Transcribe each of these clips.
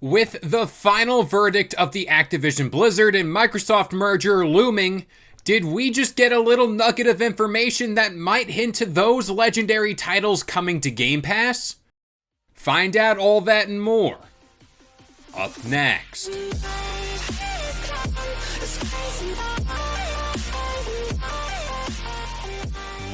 With the final verdict of the Activision Blizzard and Microsoft merger looming, did we just get a little nugget of information that might hint to those legendary titles coming to Game Pass? Find out all that and more up next.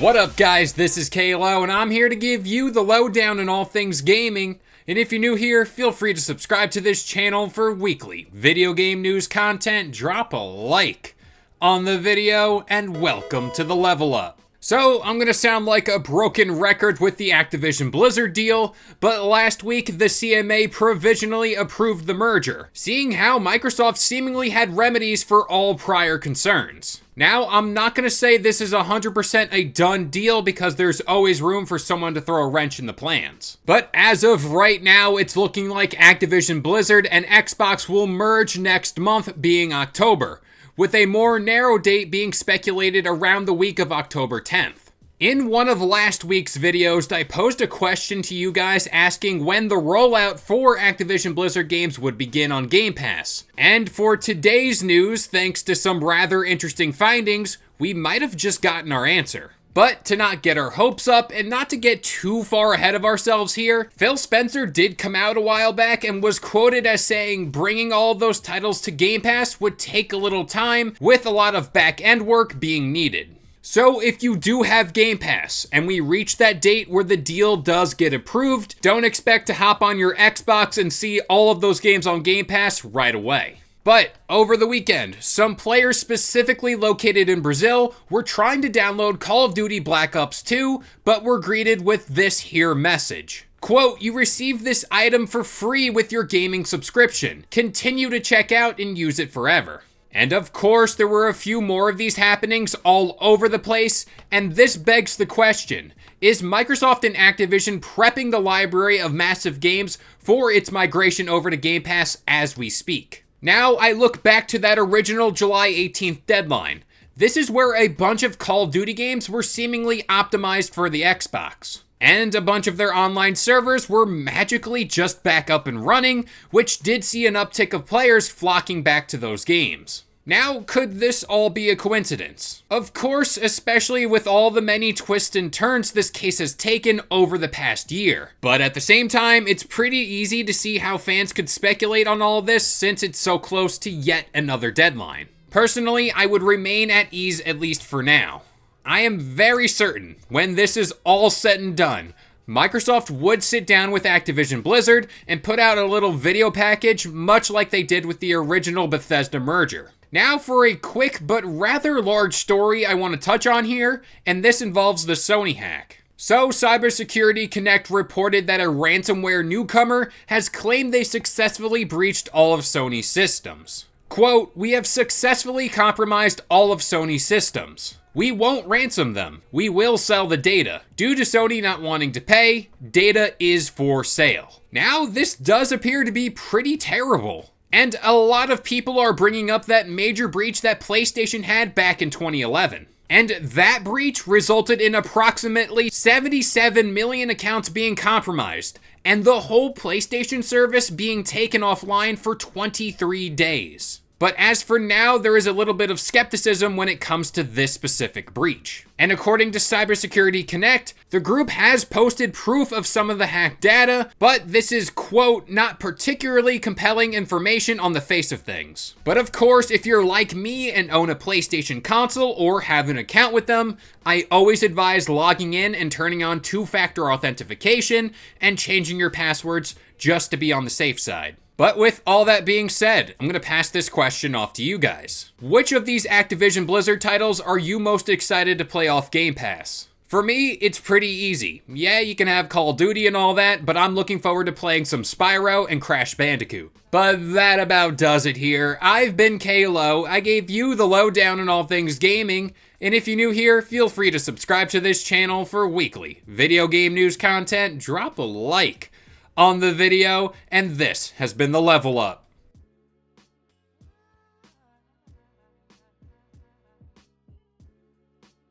What up, guys? This is Kalo, and I'm here to give you the lowdown on all things gaming. And if you're new here, feel free to subscribe to this channel for weekly video game news content. Drop a like on the video, and welcome to the Level Up. So, I'm gonna sound like a broken record with the Activision Blizzard deal, but last week the CMA provisionally approved the merger, seeing how Microsoft seemingly had remedies for all prior concerns. Now, I'm not gonna say this is 100% a done deal because there's always room for someone to throw a wrench in the plans. But as of right now, it's looking like Activision Blizzard and Xbox will merge next month, being October, with a more narrow date being speculated around the week of October 10th. In one of last week's videos, I posed a question to you guys asking when the rollout for Activision Blizzard games would begin on Game Pass. And for today's news, thanks to some rather interesting findings, we might have just gotten our answer. But to not get our hopes up and not to get too far ahead of ourselves here, Phil Spencer did come out a while back and was quoted as saying bringing all of those titles to Game Pass would take a little time, with a lot of back-end work being needed. So if you do have Game Pass and we reach that date where the deal does get approved, don't expect to hop on your Xbox and see all of those games on Game Pass right away. But over the weekend, some players specifically located in Brazil were trying to download Call of Duty Black Ops 2, but were greeted with this here message. Quote, "You received this item for free with your gaming subscription. Continue to check out and use it forever." And of course, there were a few more of these happenings all over the place, and this begs the question, is Microsoft and Activision prepping the library of massive games for its migration over to Game Pass as we speak? Now, I look back to that original July 18th deadline. This is where a bunch of Call of Duty games were seemingly optimized for the Xbox. And a bunch of their online servers were magically just back up and running, which did see an uptick of players flocking back to those games. Now, could this all be a coincidence? Of course, especially with all the many twists and turns this case has taken over the past year. But at the same time, it's pretty easy to see how fans could speculate on all of this since it's so close to yet another deadline. Personally, I would remain at ease at least for now. I am very certain when this is all said and done, Microsoft would sit down with Activision Blizzard and put out a little video package much like they did with the original Bethesda merger. Now for a quick but rather large story I want to touch on here, and this involves the Sony hack. So, Cybersecurity Connect reported that a ransomware newcomer has claimed they successfully breached all of Sony's systems. Quote, "We have successfully compromised all of Sony's systems. We won't ransom them. We will sell the data. Due to Sony not wanting to pay, data is for sale." Now, this does appear to be pretty terrible. And a lot of people are bringing up that major breach that PlayStation had back in 2011. And that breach resulted in approximately 77 million accounts being compromised, and the whole PlayStation service being taken offline for 23 days. But as for now, there is a little bit of skepticism when it comes to this specific breach. And according to Cybersecurity Connect, the group has posted proof of some of the hacked data, but this is, quote, "not particularly compelling information on the face of things." But of course, if you're like me and own a PlayStation console or have an account with them, I always advise logging in and turning on two-factor authentication and changing your passwords just to be on the safe side. But with all that being said, I'm going to pass this question off to you guys. Which of these Activision Blizzard titles are you most excited to play off Game Pass? For me, it's pretty easy. Yeah, you can have Call of Duty and all that, but I'm looking forward to playing some Spyro and Crash Bandicoot. But that about does it here. I've been Kalo. I gave you the lowdown on all things gaming, and if you're new here, feel free to subscribe to this channel for weekly video game news content. Drop a like on the video, and this has been the Level Up.